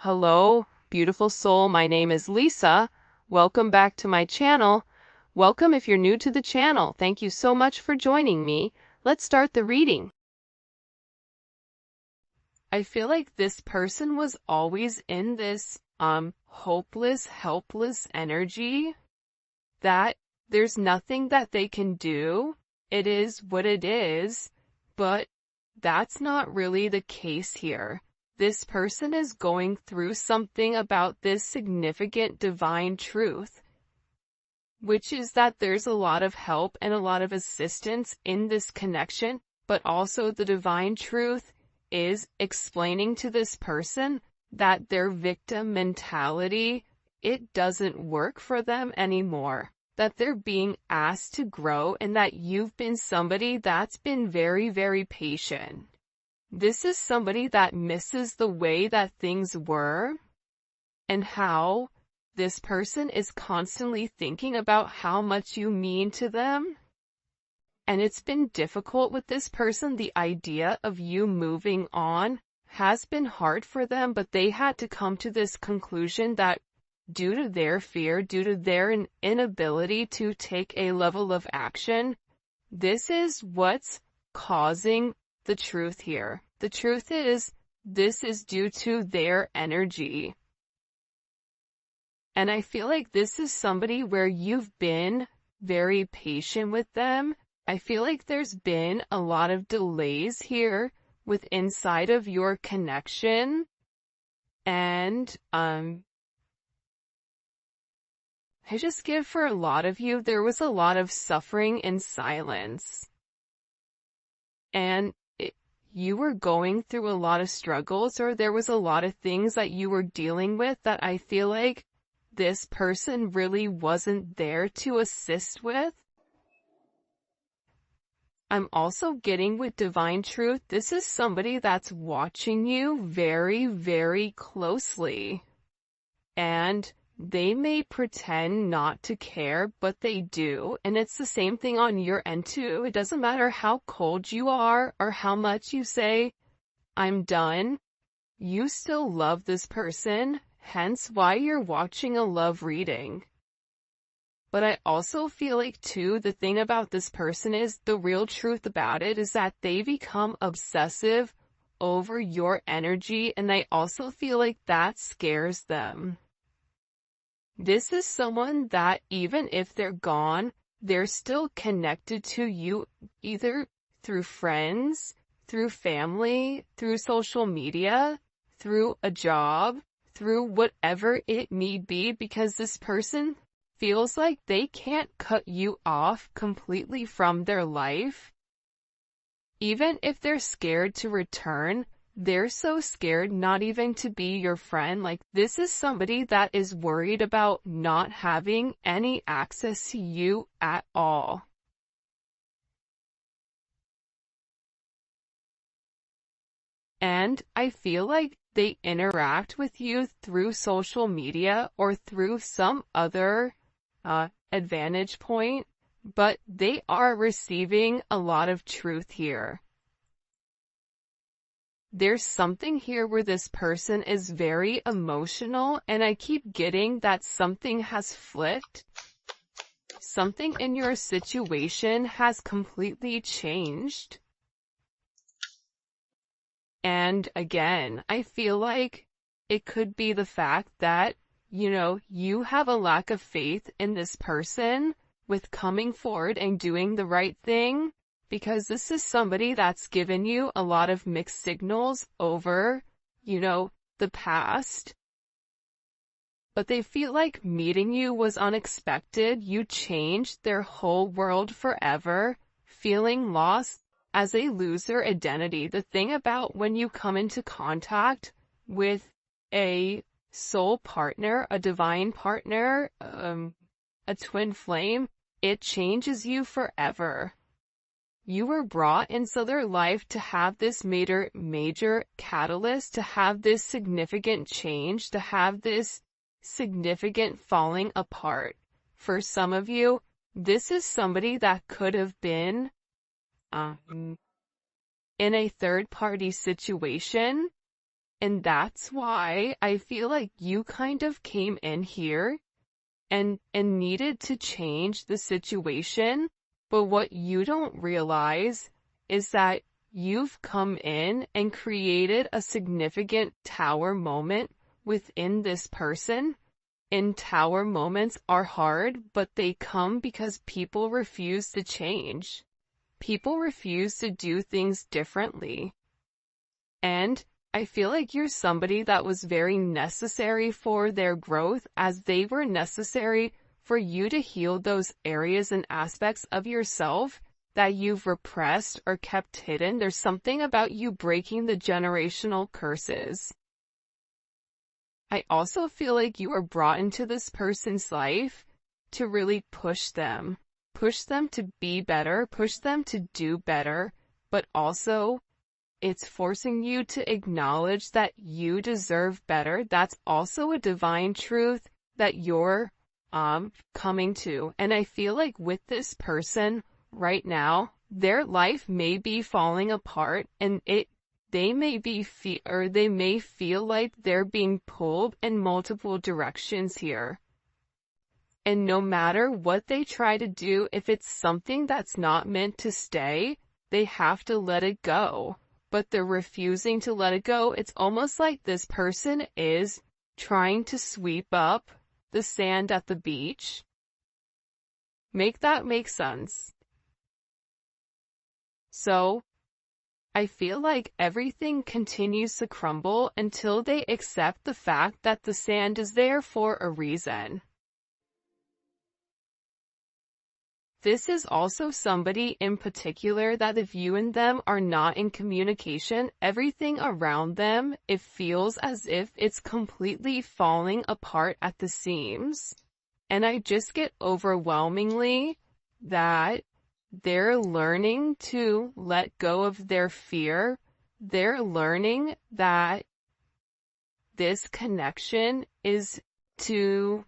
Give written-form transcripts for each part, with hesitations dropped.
Hello, beautiful soul. My name is Lisa. Welcome back to my channel. Welcome if you're new to the channel. Thank you so much for joining me. Let's start the reading. I feel like this person was always in this hopeless, helpless energy that there's nothing that they can do. It is what it is, but that's not really the case here. This person is going through something about this significant divine truth, which is that there's a lot of help and a lot of assistance in this connection, but also the divine truth is explaining to this person that their victim mentality, it doesn't work for them anymore, that they're being asked to grow, and that you've been somebody that's been very, very patient. This is somebody that misses the way that things were and how this person is constantly thinking about how much you mean to them. And it's been difficult with this person. The idea of you moving on has been hard for them, but they had to come to this conclusion that due to their fear, due to their inability to take a level of action, this is what's causing the truth here. The truth is, this is due to their energy. And I feel like this is somebody where you've been very patient with them. I feel like there's been a lot of delays here with inside of your connection. And, I just give for a lot of you, there was a lot of suffering in silence. And you were going through a lot of struggles, or there was a lot of things that you were dealing with that I feel like this person really wasn't there to assist with. I'm also getting with divine truth, this is somebody that's watching you very, very closely. And they may pretend not to care, but they do. And it's the same thing on your end too. It doesn't matter how cold you are or how much you say, I'm done. You still love this person, hence why you're watching a love reading. But I also feel like too, the thing about this person is, the real truth about it is that they become obsessive over your energy, and I also feel like that scares them. This is someone that even if they're gone, they're still connected to you, either through friends, through family, through social media, through a job, through whatever it may be, because this person feels like they can't cut you off completely from their life. Even if they're scared to return, they're so scared not even to be your friend. Like, this is somebody that is worried about not having any access to you at all. And I feel like they interact with you through social media or through some other advantage point, but they are receiving a lot of truth here. There's something here where this person is very emotional, and I keep getting that something has flipped. Something in your situation has completely changed. And again, I feel like it could be the fact that, you have a lack of faith in this person with coming forward and doing the right thing. Because this is somebody that's given you a lot of mixed signals over, the past. But they feel like meeting you was unexpected. You changed their whole world forever, feeling lost as a loser identity. The thing about when you come into contact with a soul partner, a divine partner, a twin flame, it changes you forever. You were brought into their life to have this major catalyst, to have this significant change, to have this significant falling apart. For some of you, this is somebody that could have been in a third-party situation, And that's why I feel like you kind of came in here and needed to change the situation. But what you don't realize is that you've come in and created a significant tower moment within this person. And tower moments are hard, but they come because people refuse to change. People refuse to do things differently. And I feel like you're somebody that was very necessary for their growth, as they were necessary for you to heal those areas and aspects of yourself that you've repressed or kept hidden. There's something about you breaking the generational curses. I also feel like you were brought into this person's life to really push them to be better, push them to do better, but also it's forcing you to acknowledge that you deserve better. That's also a divine truth that you're coming to. And I feel like with this person right now, their life may be falling apart, and they may feel like they're being pulled in multiple directions here. And no matter what they try to do, if it's something that's not meant to stay, they have to let it go. But they're refusing to let it go. It's almost like this person is trying to sweep up the sand at the beach. Make that make sense. So, I feel like everything continues to crumble until they accept the fact that the sand is there for a reason. This is also somebody in particular that if you and them are not in communication, everything around them, it feels as if it's completely falling apart at the seams. And I just get overwhelmingly that they're learning to let go of their fear. They're learning that this connection is to,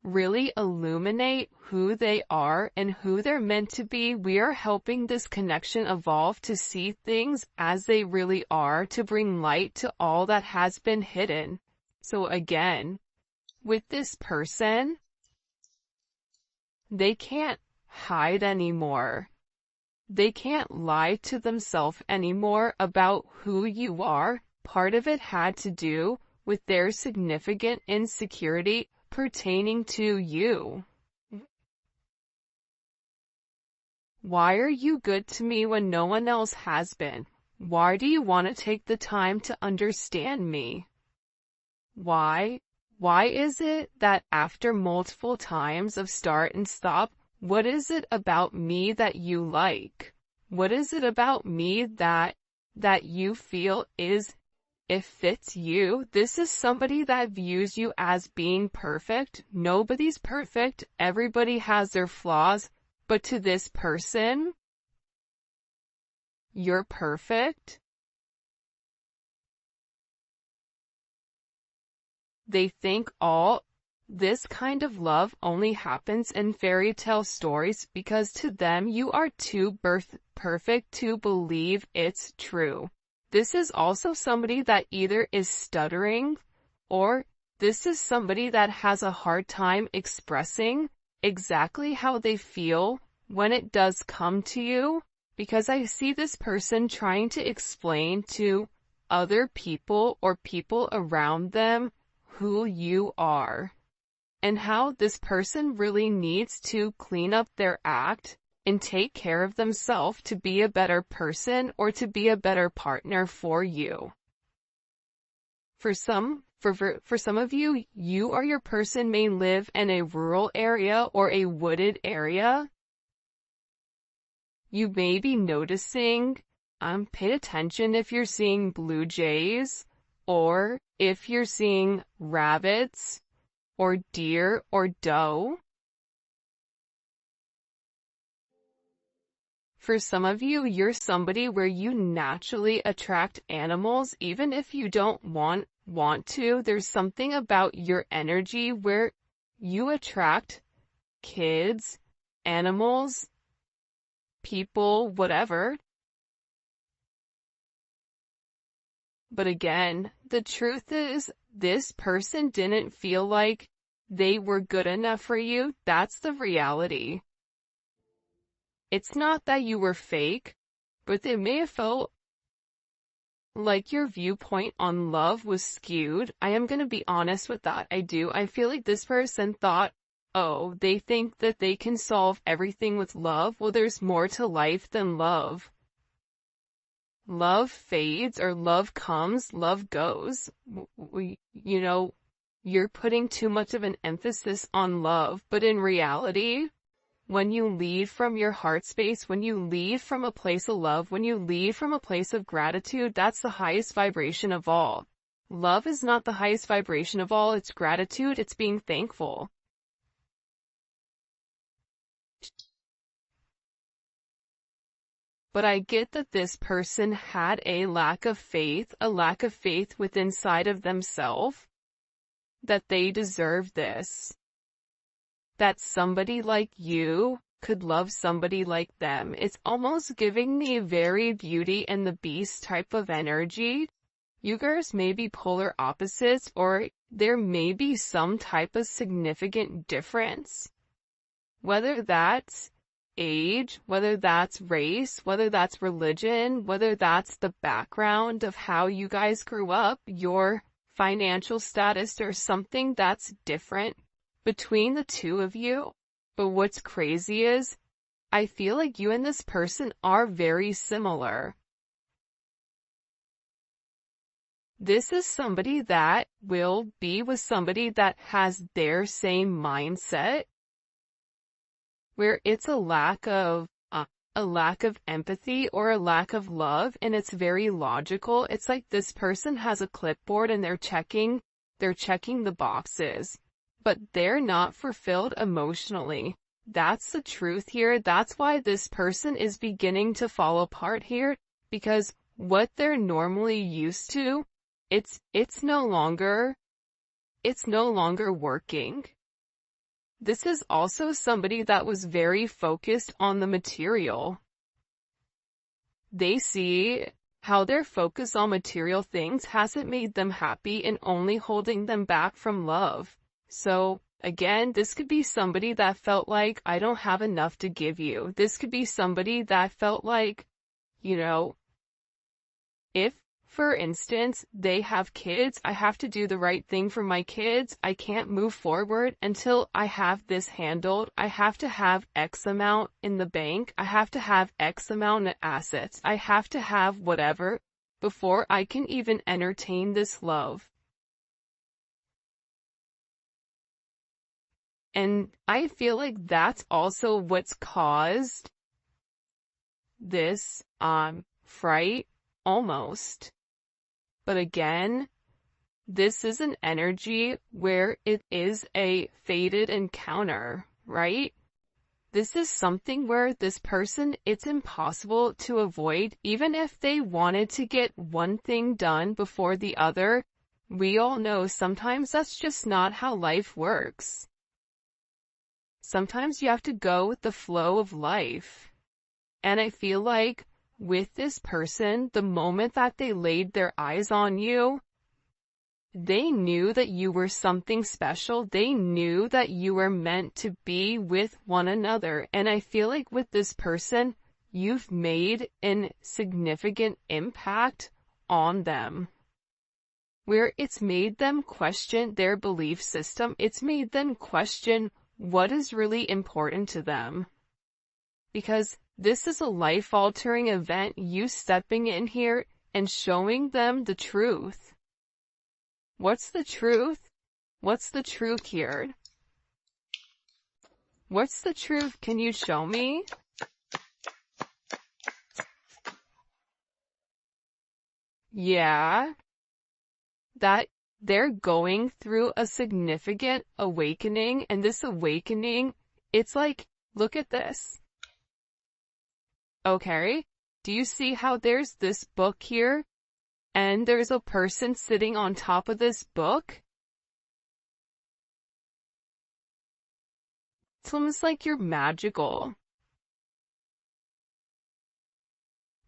really illuminate who they are and who they're meant to be. We are helping this connection evolve to see things as they really are, to bring light to all that has been hidden. So again, with this person, they can't hide anymore. They can't lie to themselves anymore about who you are. Part of it had to do with their significant insecurity pertaining to you. Why are you good to me when no one else has been? Why do you want to take the time to understand me? Why? Why is it that after multiple times of start and stop, what is it about me that you like? What is it about me that you feel it fits you? This is somebody that views you as being perfect. Nobody's perfect. Everybody has their flaws. But to this person, you're perfect. They think all this kind of love only happens in fairy tale stories because to them you are too perfect to believe it's true. This is also somebody that either is stuttering, or this is somebody that has a hard time expressing exactly how they feel when it does come to you, because I see this person trying to explain to other people or people around them who you are, and how this person really needs to clean up their act and take care of themselves to be a better person or to be a better partner for you. For some of you, you or your person may live in a rural area or a wooded area. You may be noticing, pay attention if you're seeing blue jays, or if you're seeing rabbits, or deer, or doe. For some of you, you're somebody where you naturally attract animals, even if you don't want to. There's something about your energy where you attract kids, animals, people, whatever. But again, the truth is, this person didn't feel like they were good enough for you. That's the reality. It's not that you were fake, but they may have felt like your viewpoint on love was skewed. I am going to be honest with that. I feel like this person thought, oh, they think that they can solve everything with love. Well, there's more to life than love. Love fades or love comes, love goes. You're putting too much of an emphasis on love, but in reality, when you lead from your heart space, when you lead from a place of love, when you lead from a place of gratitude, that's the highest vibration of all. Love is not the highest vibration of all, it's gratitude, it's being thankful. But I get that this person had a lack of faith within inside of themselves, that they deserve this. That somebody like you could love somebody like them. It's almost giving me very Beauty and the Beast type of energy. You guys may be polar opposites, or there may be some type of significant difference. Whether that's age, whether that's race, whether that's religion, whether that's the background of how you guys grew up, your financial status, or something that's different between the two of you. But what's crazy is, I feel like you and this person are very similar. This is somebody that will be with somebody that has their same mindset, where it's a lack of empathy or a lack of love, and it's very logical. It's like this person has a clipboard and they're checking the boxes, but they're not fulfilled emotionally. That's the truth here. That's why this person is beginning to fall apart here, because what they're normally used to, it's no longer working. This is also somebody that was very focused on the material. They see how their focus on material things hasn't made them happy and only holding them back from love. So, again, this could be somebody that felt like, I don't have enough to give you. This could be somebody that felt like, if, for instance, they have kids, I have to do the right thing for my kids. I can't move forward until I have this handled. I have to have X amount in the bank. I have to have X amount of assets. I have to have whatever before I can even entertain this love. And I feel like that's also what's caused this, fright, almost. But again, this is an energy where it is a fated encounter, right? This is something where this person, it's impossible to avoid. Even if they wanted to get one thing done before the other, we all know sometimes that's just not how life works. Sometimes you have to go with the flow of life. And I feel like with this person, the moment that they laid their eyes on you, they knew that you were something special. They knew that you were meant to be with one another. And I feel like with this person, you've made a significant impact on them, where it's made them question their belief system. It's made them question what is really important to them. Because this is a life-altering event, you stepping in here and showing them the truth. What's the truth? What's the truth here? What's the truth? Can you show me? Yeah, that they're going through a significant awakening, and this awakening, it's like, look at this. Okay, do you see how there's this book here, and there's a person sitting on top of this book? It's almost like you're magical.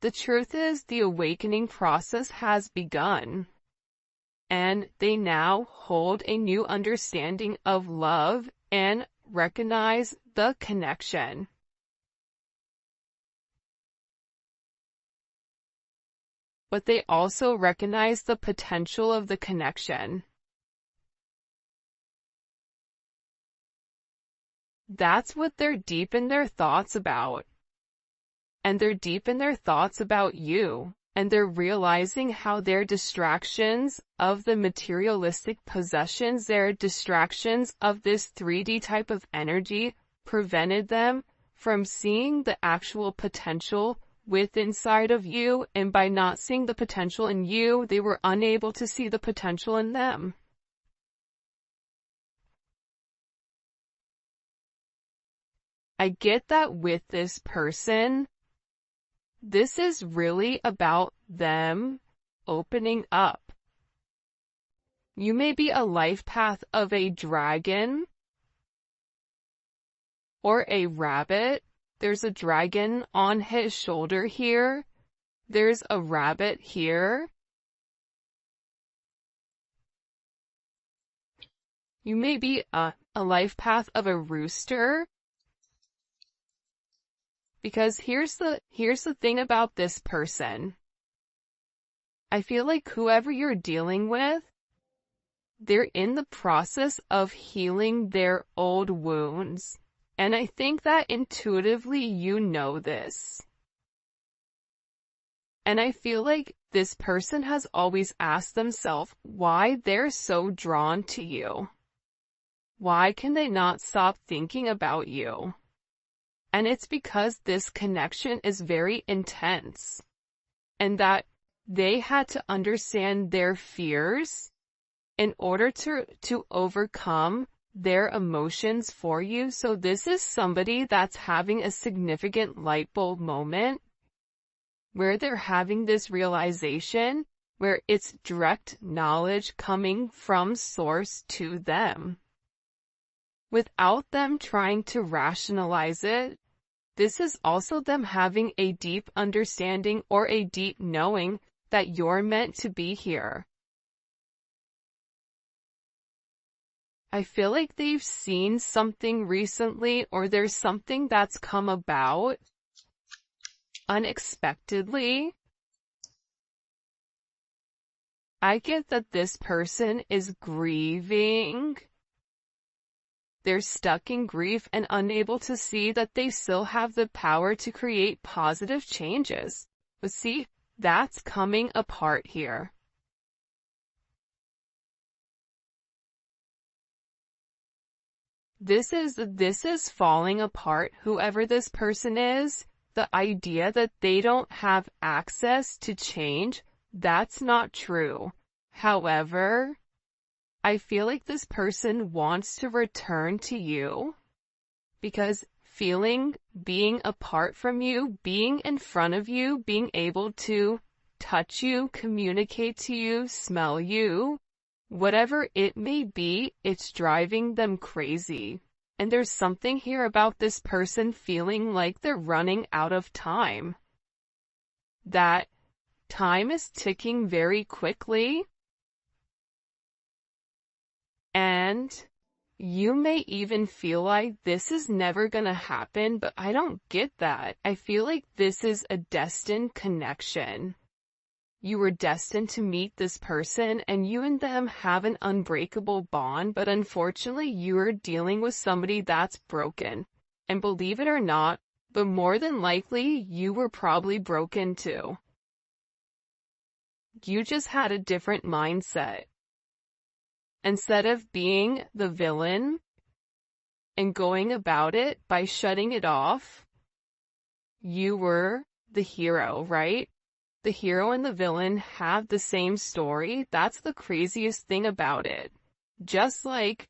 The truth is, the awakening process has begun, and they now hold a new understanding of love and recognize the connection. But they also recognize the potential of the connection. That's what they're deep in their thoughts about. And they're deep in their thoughts about you. And they're realizing how their distractions of the materialistic possessions, their distractions of this 3D type of energy, prevented them from seeing the actual potential within inside of you. And by not seeing the potential in you, they were unable to see the potential in them. I get that with this person, this is really about them opening up. You may be a life path of a dragon or a rabbit. There's a dragon on his shoulder here. There's a rabbit here. You may be a life path of a rooster. Because here's the thing about this person. I feel like whoever you're dealing with, they're in the process of healing their old wounds. And I think that intuitively you know this. And I feel like this person has always asked themselves why they're so drawn to you. Why can they not stop thinking about you? And it's because this connection is very intense, and that they had to understand their fears in order to overcome their emotions for you. So this is somebody that's having a significant light bulb moment where they're having this realization, where it's direct knowledge coming from source to them, without them trying to rationalize it. This is also them having a deep understanding or a deep knowing that you're meant to be here. I feel like they've seen something recently, or there's something that's come about unexpectedly. I get that this person is grieving. They're stuck in grief and unable to see that they still have the power to create positive changes. But see, that's coming apart here. This is falling apart, whoever this person is. The idea that they don't have access to change, that's not true. However, I feel like this person wants to return to you because being apart from you, being in front of you, being able to touch you, communicate to you, smell you, whatever it may be, it's driving them crazy. And there's something here about this person feeling like they're running out of time. That time is ticking very quickly. And you may even feel like this is never gonna happen, but I don't get that. I feel like this is a destined connection. You were destined to meet this person, and you and them have an unbreakable bond, but unfortunately you are dealing with somebody that's broken. And believe it or not, but more than likely you were probably broken too. You just had a different mindset. Instead of being the villain and going about it by shutting it off, you were the hero, right? The hero and the villain have the same story. That's the craziest thing about it. Just like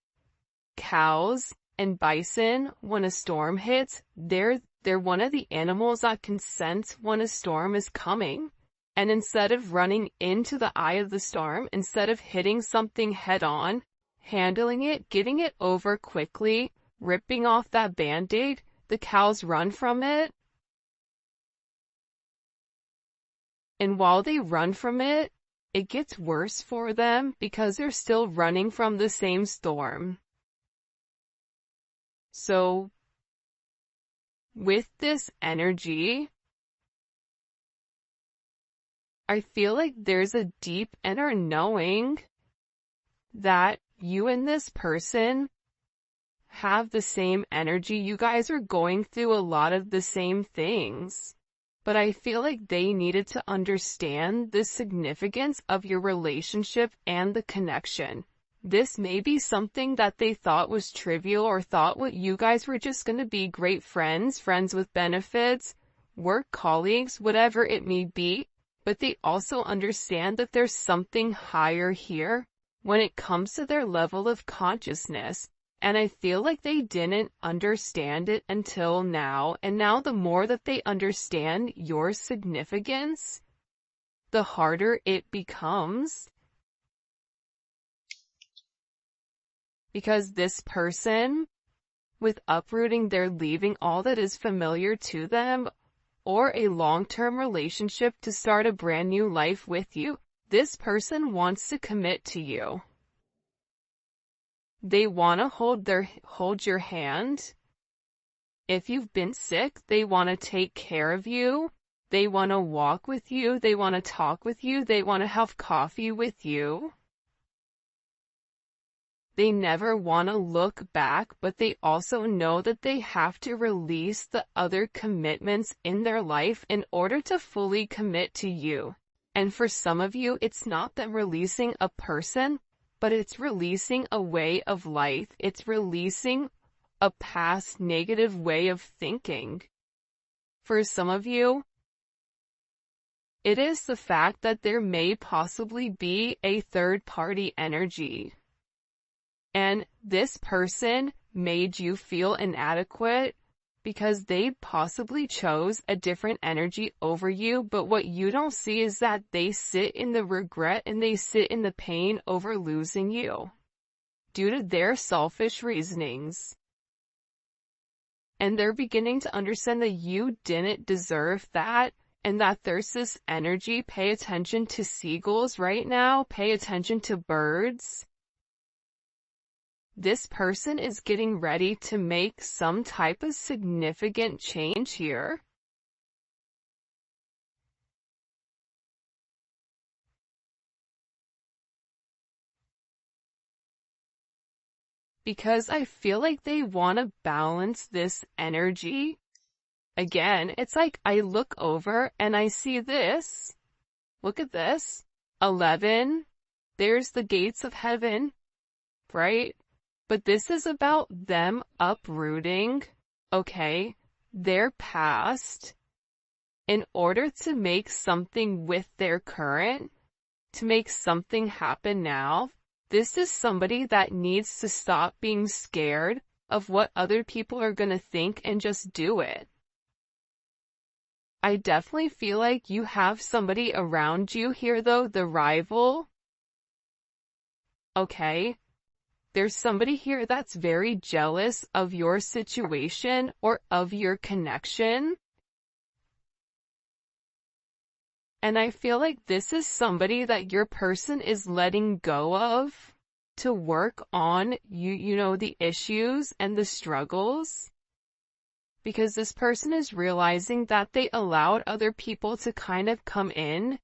cows and bison, when a storm hits, they're one of the animals that can sense when a storm is coming. And instead of running into the eye of the storm, instead of hitting something head on, handling it, getting it over quickly, ripping off that band-aid, the cows run from it. And while they run from it, it gets worse for them because they're still running from the same storm. So, with this energy, I feel like there's a deep inner knowing that you and this person have the same energy. You guys are going through a lot of the same things. But I feel like they needed to understand the significance of your relationship and the connection. This may be something that they thought was trivial or thought what you guys were just going to be great friends, friends with benefits, work colleagues, whatever it may be. But they also understand that there's something higher here when it comes to their level of consciousness. And I feel like they didn't understand it until now, and now the more that they understand your significance, the harder it becomes. Because this person, with uprooting, they're leaving all that is familiar to them, or a long-term relationship to start a brand new life with you. This person wants to commit to you. They want to hold your hand. If you've been sick, they want to take care of you. They want to walk with you. They want to talk with you. They want to have coffee with you. They never want to look back, but they also know that they have to release the other commitments in their life in order to fully commit to you. And for some of you, it's not them releasing a person, but it's releasing a way of life. It's releasing a past negative way of thinking. For some of you, it is the fact that there may possibly be a third-party energy. And this person made you feel inadequate because they possibly chose a different energy over you, but what you don't see is that they sit in the regret and they sit in the pain over losing you due to their selfish reasonings. And they're beginning to understand that you didn't deserve that, and that there's this energy. Pay attention to seagulls right now. Pay attention to birds. This person is getting ready to make some type of significant change here. Because I feel like they want to balance this energy. Again, it's like I look over and I see this. Look at this. 11. There's the gates of heaven, right? But this is about them uprooting, okay, their past in order to make something with their current, to make something happen now. This is somebody that needs to stop being scared of what other people are going to think and just do it. I definitely feel like you have somebody around you here though, the rival. Okay. There's somebody here that's very jealous of your situation or of your connection. And I feel like this is somebody that your person is letting go of to work on you know, the issues and the struggles. Because this person is realizing that they allowed other people to kind of come in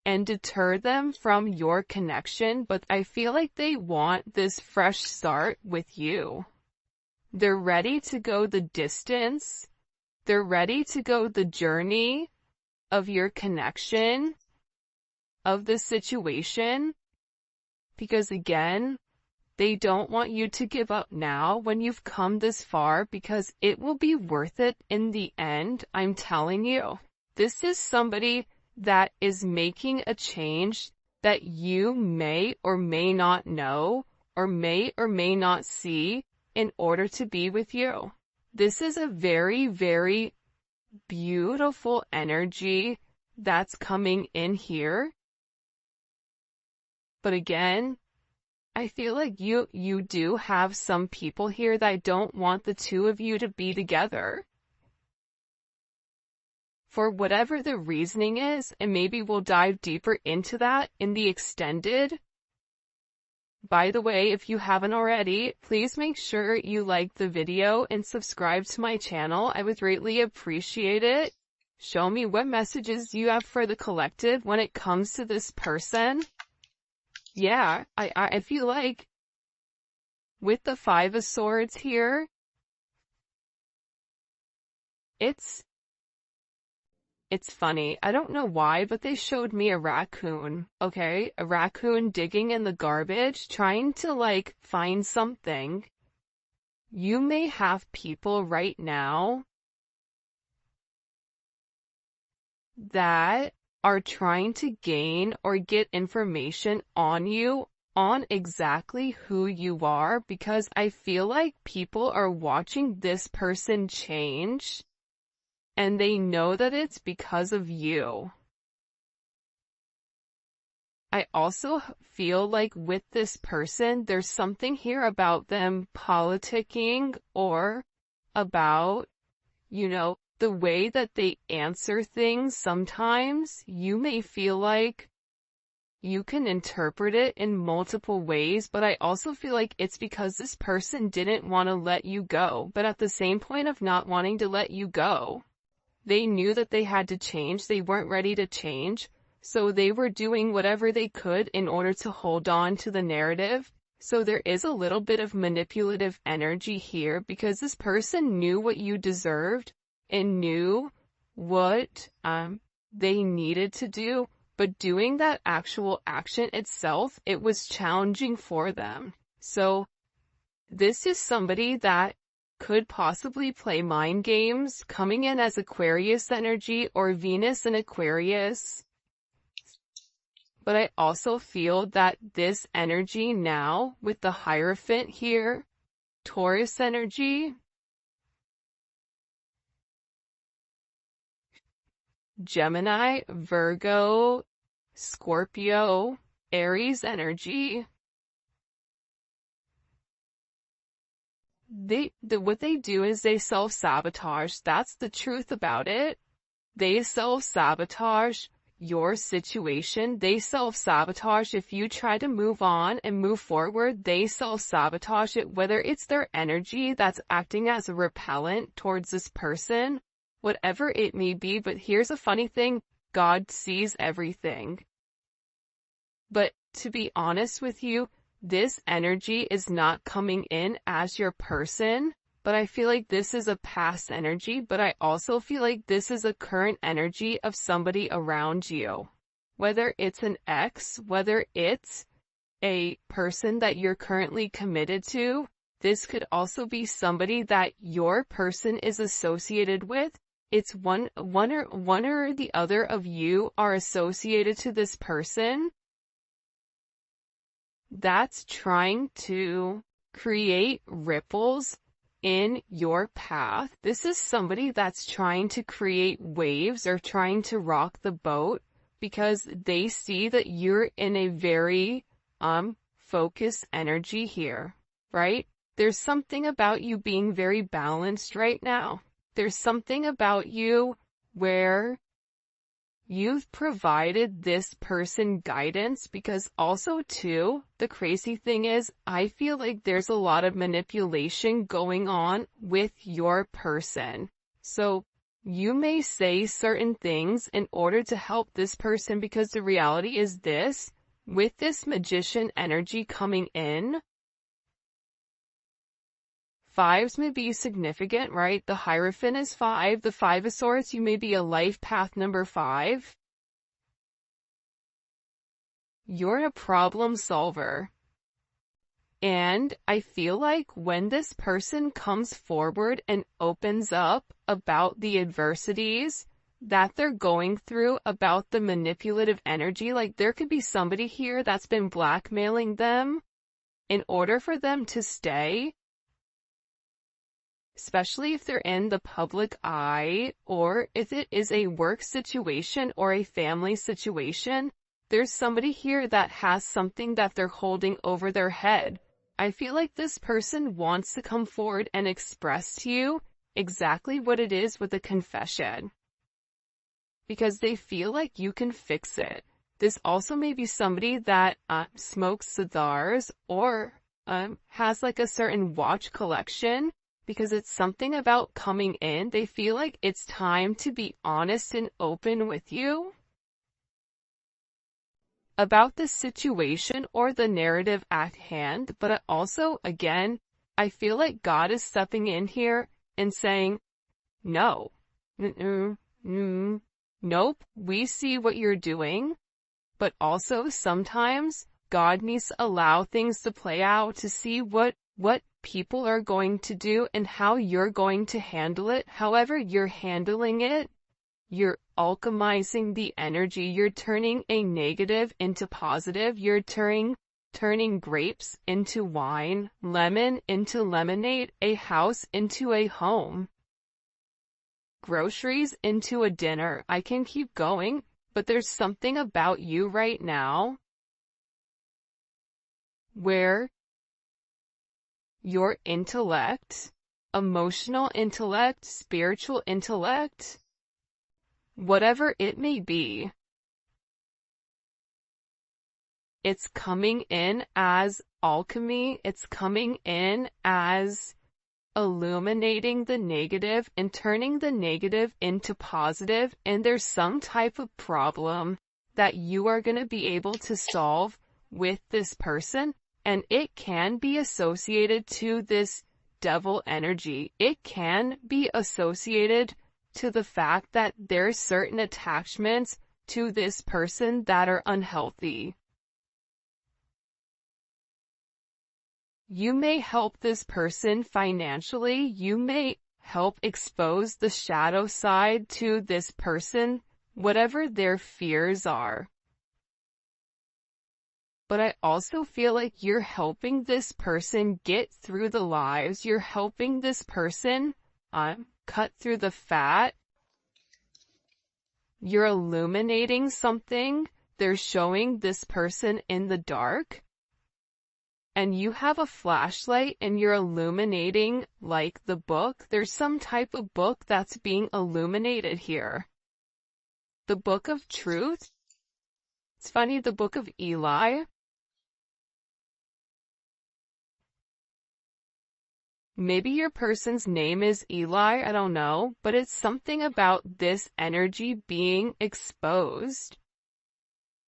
and deter them from your connection, but I feel like they want this fresh start with you. They're ready to go the distance. They're ready to go the journey of your connection, of the situation, because again, they don't want you to give up now when you've come this far, because it will be worth it in the end, I'm telling you. This is somebody that is making a change that you may or may not know or may not see in order to be with you. This is a very, very beautiful energy that's coming in here. But again, I feel like you do have some people here that don't want the two of you to be together. for whatever the reasoning is, and maybe we'll dive deeper into that in the extended. By the way, if you haven't already, please make sure you like the video and subscribe to my channel. I would greatly appreciate it. Show me what messages you have for the collective when it comes to this person. Yeah, I feel like with the Five of Swords here, it's funny. I don't know why, but they showed me a raccoon, okay? A raccoon digging in the garbage, trying to like find something. You may have people right now that are trying to gain or get information on you, on exactly who you are, because I feel like people are watching this person change and they know that it's because of you. I also feel like with this person, there's something here about them politicking or about, the way that they answer things. Sometimes you may feel like you can interpret it in multiple ways, but I also feel like it's because this person didn't want to let you go. But at the same point of not wanting to let you go, they knew that they had to change. They weren't ready to change. So they were doing whatever they could in order to hold on to the narrative. So there is a little bit of manipulative energy here because this person knew what you deserved and knew what they needed to do, but doing that actual action itself, it was challenging for them. So this is somebody that could possibly play mind games, coming in as Aquarius energy or Venus in Aquarius. But I also feel that this energy now, with the Hierophant here, Taurus energy, Gemini, Virgo, Scorpio, Aries energy, what they do is they self-sabotage. That's the truth about it. They self-sabotage your situation. They self-sabotage if you try to move on and move forward. They self-sabotage it, whether it's their energy that's acting as a repellent towards this person, whatever it may be. But here's a funny thing, God sees everything. But to be honest with you, this energy is not coming in as your person, but I feel like this is a past energy, but I also feel like this is a current energy of somebody around you. Whether it's an ex, whether it's a person that you're currently committed to, this could also be somebody that your person is associated with. It's one or the other of you are associated to this person that's trying to create ripples in your path. This is somebody that's trying to create waves or trying to rock the boat because they see that you're in a very focused energy here, right? There's something about you being very balanced right now. There's something about you where you've provided this person guidance, because also too, the crazy thing is, I feel like there's a lot of manipulation going on with your person. So you may say certain things in order to help this person, because the reality is this, with this Magician energy coming in, fives may be significant, right? The Hierophant is 5. The Five of Swords, you may be a life path number 5. You're a problem solver. And I feel like when this person comes forward and opens up about the adversities that they're going through, about the manipulative energy, like there could be somebody here that's been blackmailing them in order for them to stay, especially if they're in the public eye, or if it is a work situation or a family situation. There's somebody here that has something that they're holding over their head. I feel like this person wants to come forward and express to you exactly what it is with a confession. because they feel like you can fix it. This also may be somebody that smokes cigars or has like a certain watch collection, because it's something about coming in. They feel like it's time to be honest and open with you about the situation or the narrative at hand. But also, again, I feel like God is stepping in here and saying, no, nope, we see what you're doing. But also sometimes God needs to allow things to play out to see what people are going to do and how you're going to handle it. However you're handling it, you're alchemizing the energy. You're turning a negative into positive. You're turning grapes into wine, lemon into lemonade, a house into a home, groceries into a dinner. I can keep going, but there's something about you right now where your intellect, emotional intellect, spiritual intellect, whatever it may be, it's coming in as alchemy. It's coming in as illuminating the negative and turning the negative into positive. And there's some type of problem that you are going to be able to solve with this person. And it can be associated to this devil energy. It can be associated to the fact that there's certain attachments to this person that are unhealthy. You may help this person financially. You may help expose the shadow side to this person, whatever their fears are. But I also feel like you're helping this person get through the lies. You're helping this person cut through the fat. You're illuminating something. They're showing this person in the dark. And you have a flashlight and you're illuminating like the book. There's some type of book that's being illuminated here. The book of truth. It's funny, the book of Eli. Maybe your person's name is Eli, I don't know, but it's something about this energy being exposed.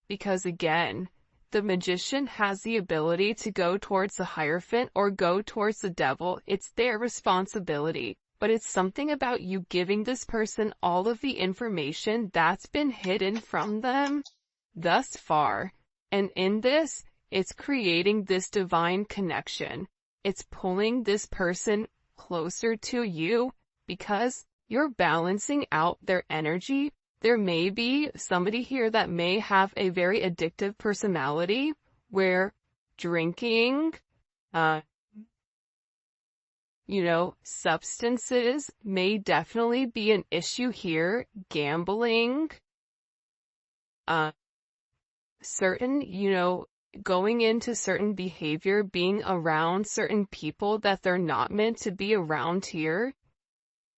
Because again, the magician has the ability to go towards the Hierophant or go towards the devil. It's their responsibility. But it's something about you giving this person all of the information that's been hidden from them thus far. And in this, it's creating this divine connection. It's pulling this person closer to you because you're balancing out their energy. There may be somebody here that may have a very addictive personality where drinking, substances may definitely be an issue here. Gambling, certain, going into certain behavior, being around certain people that they're not meant to be around here.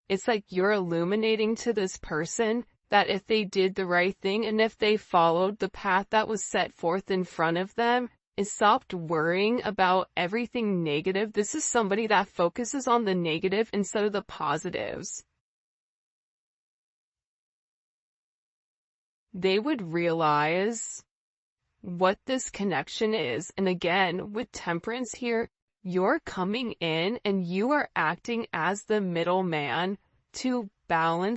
It's like you're illuminating to this person that if they did the right thing and if they followed the path that was set forth in front of them and stopped worrying about everything negative. This is somebody that focuses on the negative instead of the positives. They would realize what this connection is. And again, with Temperance here, you're coming in and you are acting as the middleman to balance